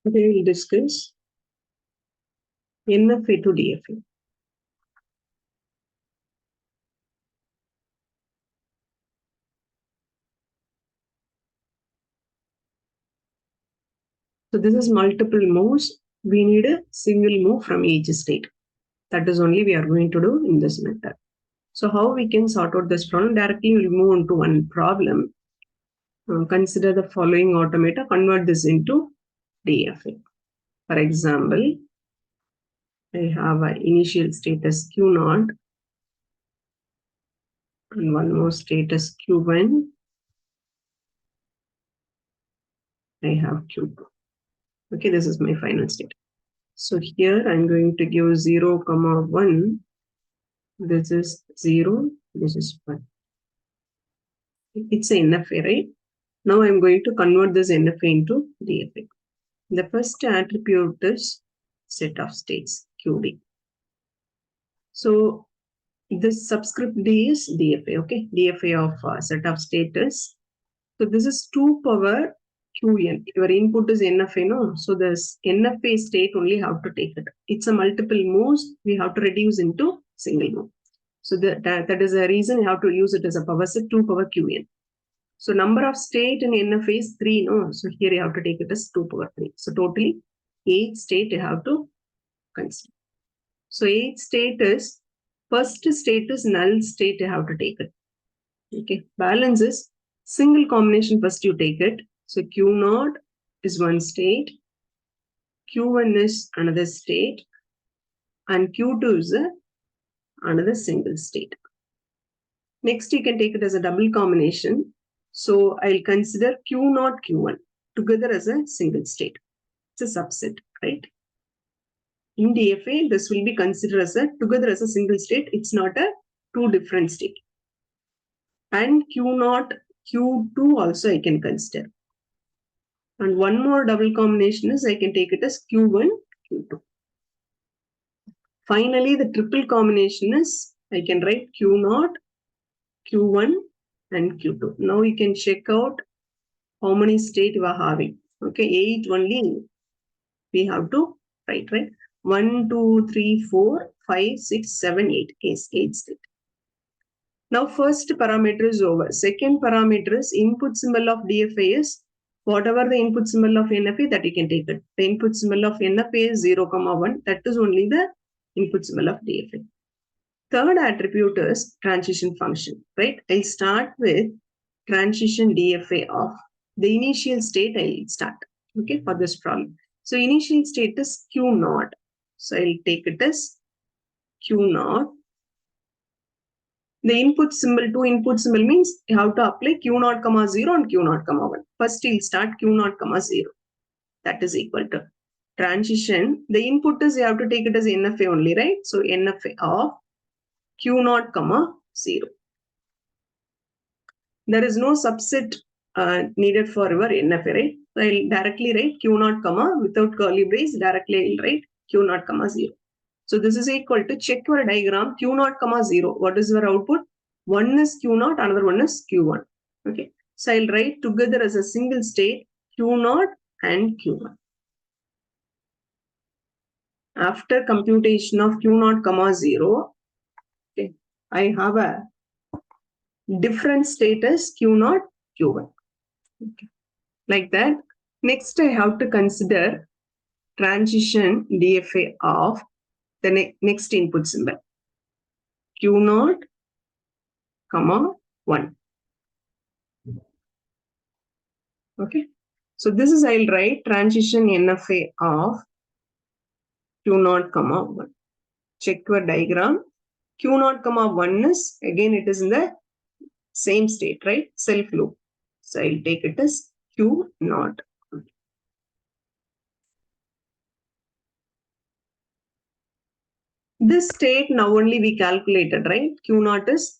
Today we'll discuss NFA to DFA. So this is multiple moves. We need a single move from each state. That is only we are going to do in this method. So how we can sort out this problem? Directly we'll move on to one problem. Consider the following automata. Convert this into DFA. For example, I have an initial state as Q0 and one more state as Q1. I have Q2. Okay, this is my final state. So here I'm going to give 0, 1. This is 0. This is 1. It's an NFA, right? Now I'm going to convert this NFA into DFA. The first attribute is set of states, QD. So this subscript D is DFA, okay? DFA of set of status. So this is 2 power QN. Your input is NFA, no? So this NFA state only have to take it. It's a multiple moves. We have to reduce into single move. So that is a reason you have to use it as a power set 2 power QN. So number of state in NFA is 3, no? So here you have to take it as 2 power 3. So totally 8 state you have to consider. So 8 state is, first state is null state you have to take it. Okay, balance is single combination first you take it. So Q0 is one state, Q1 is another state, and Q2 is another single state. Next you can take it as a double combination. So I'll consider Q0, Q1 together as a single state. It's a subset, right? In DFA, this will be considered as together as a single state. It's not a 2 different state. And Q0, Q2 also I can consider. And one more double combination is I can take it as Q1, Q2. Finally, the triple combination is I can write Q0, Q1, and Q2. Now you can check out how many state you are having. Okay, 8 only we have to write, right? 1, 2, 3, 4, 5, 6, 7, 8. Yes, 8 state. Now first parameter is over. Second parameter is input symbol of DFA is whatever the input symbol of NFA that you can take it. The input symbol of NFA is 0, 1. That is only the input symbol of DFA. Third attribute is transition function, right? I'll start with transition DFA of the initial state. I'll start, okay, for this problem. So initial state is Q0. So I'll take it as Q0. The input symbol, 2 input symbol means you have to apply Q0, 0 and Q0, 1. First you'll start Q0, 0. That is equal to transition. The input is you have to take it as NFA only, right? So NFA of Q0, 0. There is no subset needed for your NFA, right? So I'll directly write Q0, without curly brace, directly I'll write Q0, 0. So this is equal to, check your diagram, Q0, 0. What is your output? One is Q0, another one is Q1. Okay. So I'll write together as a single state Q0 and Q1. After computation of Q0, 0, okay, I have a different status Q0, Q1. Okay. Like that. Next, I have to consider transition DFA of the next input symbol Q0, 1. Okay. So this is, I'll write transition NFA of Q0, 1. Check your diagram. Q0, 1 is, again, it is in the same state, right? Self loop. So I'll take it as Q0. This state now only we calculated, right? Q0 is,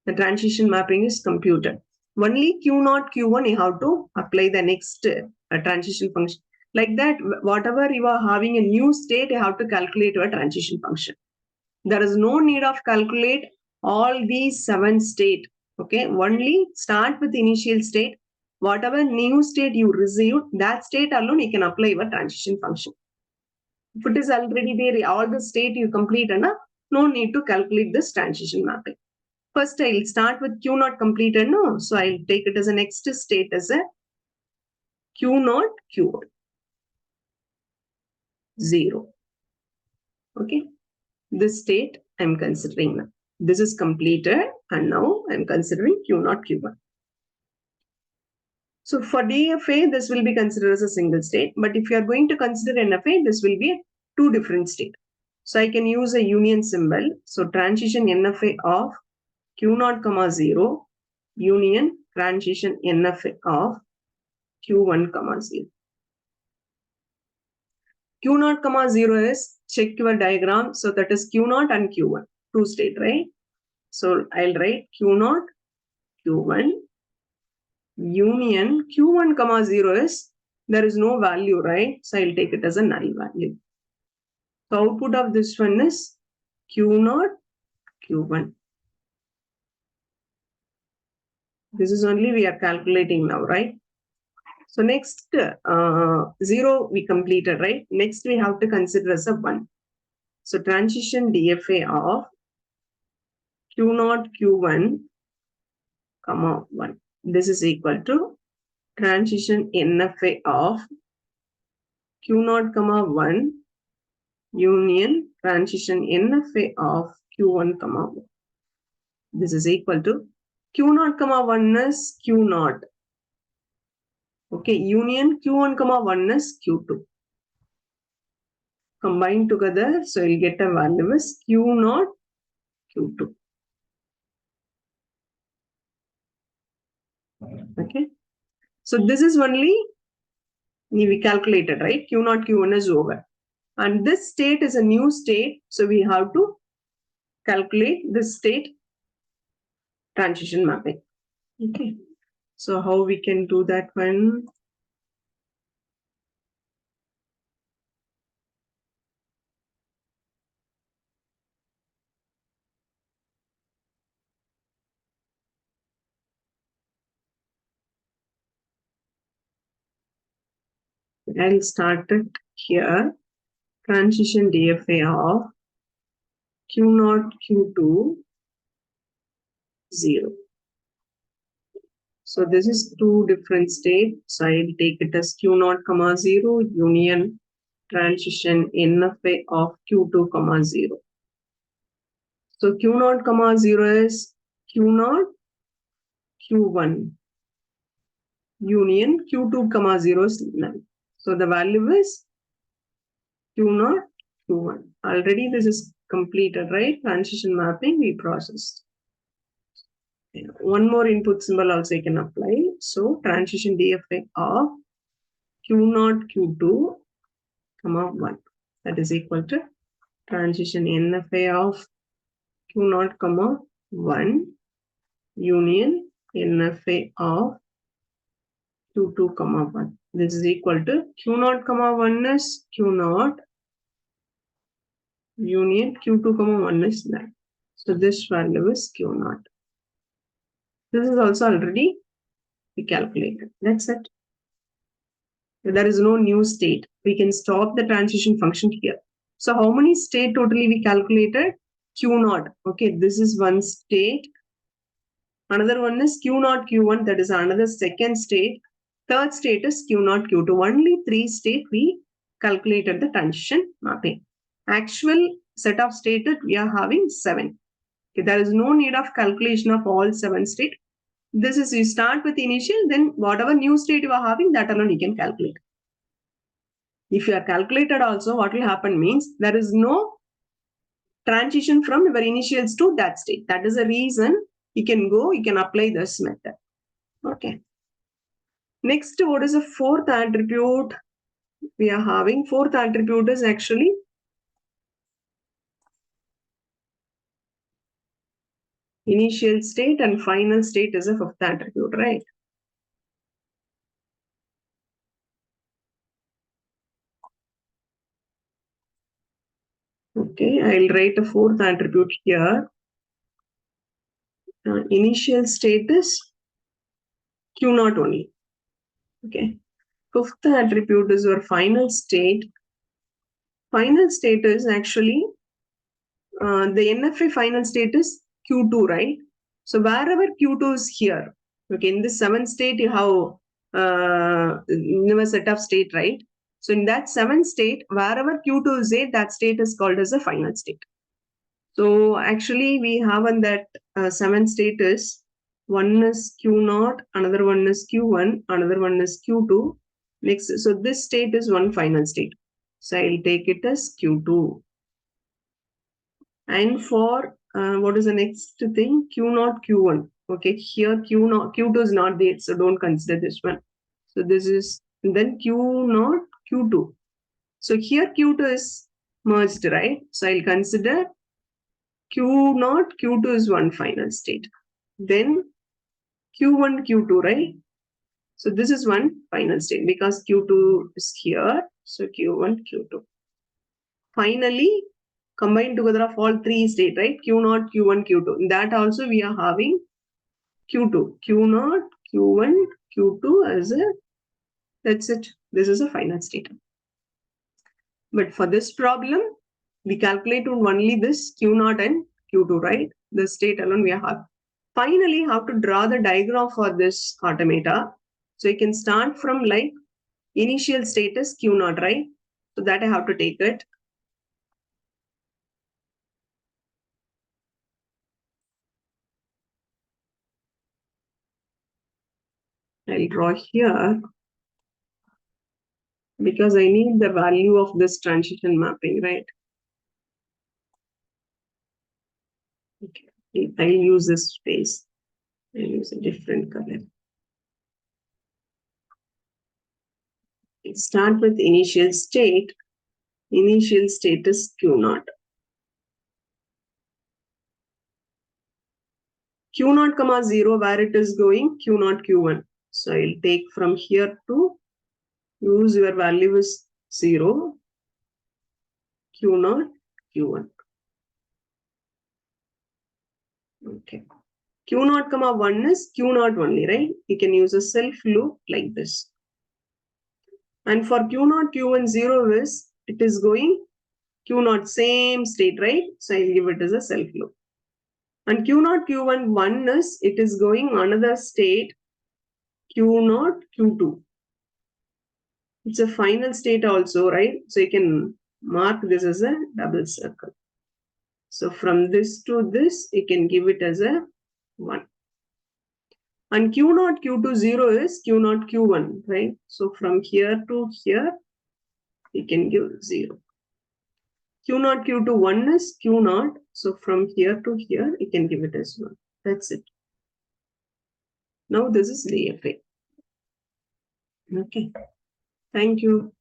the transition mapping is computed. Only Q0, Q1, you have to apply the next transition function. Like that, whatever you are having a new state, you have to calculate your transition function. There is no need of calculate all these 7 state. Okay, only start with initial state, whatever new state you received, that state alone you can apply your transition function. If it is already there, all the state you complete, no need to calculate this transition mapping. First, I'll start with Q not completed. No, so I'll take it as a next state as a Q not Q1 0. Okay, this state I'm considering now. This is completed, and now I'm considering Q not Q1. So for DFA, this will be considered as a single state. But if you are going to consider NFA, this will be two different states. So I can use a union symbol. So transition NFA of Q0, 0, union transition NFA of Q1, 0. Q0, 0 is, check your diagram. So that is Q0 and Q1, two state, right? So I'll write Q0, Q1, union Q1, 0 is, there is no value, right? So I'll take it as a null value. So output of this one is Q0, Q1. This is only we are calculating now, right? So next, 0 we completed, right? Next we have to consider as a 1. So transition DFA of Q0, Q1, 1. This is equal to transition NFA of Q0, 1, union transition NFA of Q1, 1. This is equal to Q0, 1 is Q0. Okay, union Q1, 1 is Q2. Combined together, so you'll get a value is Q0, Q2. Okay, so this is only we calculated, right? Q0, Q1 is over. And this state is a new state, so we have to calculate this state transition mapping. Okay, so how we can do that one? I'll start it here. Transition DFA of Q0, Q2, 0. So this is two different states. So I'll take it as Q0, 0, union transition NFA of Q2, 0. So Q0, 0 is Q0, Q1, union Q2, 0 is null. So the value is Q0, Q1. Already this is completed, right? Transition mapping we processed. One more input symbol also I can apply. So transition DFA of Q0, Q2, 1. That is equal to transition NFA of Q0, 1, union NFA of Q2, 1. This is equal to Q0, 1 is Q0, union Q2, 1 is null. So this value is Q0. This is also already we calculated. That's it. There is no new state. We can stop the transition function here. So how many state totally we calculated? Q0. Okay, this is one state. Another one is Q0, Q1. That is another second state. Third state is Q0, Q2. Only 3 state we calculated the transition mapping. Actual set of state we are having 7. Okay, there is no need of calculation of all 7 state. This is you start with initial, then whatever new state you are having, that alone you can calculate. If you are calculated also, what will happen means there is no transition from your initials to that state. That is the reason you can apply this method. Okay. Next, what is the fourth attribute we are having? Fourth attribute is actually initial state and final state is a fifth attribute, right? Okay, I'll write a fourth attribute here. Initial state is Q0 only. Okay. Fifth attribute is your final state. Final state is actually the NFA final state is Q2, right? So wherever Q2 is here, okay, in this seventh state you have a set of state, right? So in that seventh state, wherever Q2 is there, that state is called as a final state. So actually we have on that seventh state is one is Q0, another one is Q1, another one is Q2. Next, so this state is one final state. So I'll take it as Q2. And for what is the next thing? Q0, Q1. Okay, here Q0, Q2 is not there, so don't consider this one. So this is then Q0, Q2. So here Q2 is merged, right? So I'll consider Q0, Q2 is one final state. Then Q1, Q2, right? So this is one final state because Q2 is here. So Q1, Q2. Finally, combined together of all three state, right? Q0, Q1, Q2. In that also we are having Q2, Q0, Q1, Q2 as a, that's it. This is a final state. But for this problem, we calculate only this Q0 and Q2, right? The state alone we have. Finally, how to draw the diagram for this automata. So you can start from like initial status Q0, right? So that I have to take it. I'll draw here because I need the value of this transition mapping, right? Okay, I'll use this space. I'll use a different color. Start with initial state. Initial state is Q0. Q0 comma 0, where it is going, Q0, Q1. So I'll take from here to use your value is 0, Q0, Q1. Okay. Q0 comma 1 is Q0 only, right? You can use a self loop like this. And for Q0, Q1, 0 is, it is going Q0 same state, right? So I'll give it as a self loop. And Q0, Q1, 1 is, it is going another state, Q0, Q2. It's a final state also, right? So you can mark this as a double circle. So from this to this, you can give it as a 1. And Q0, Q2, 0 is Q0, Q1, right? So from here to here, you can give 0. Q0, Q2, 1 is Q0. So from here to here, you can give it as 1. That's it. Now this is DFA. Okay. Thank you.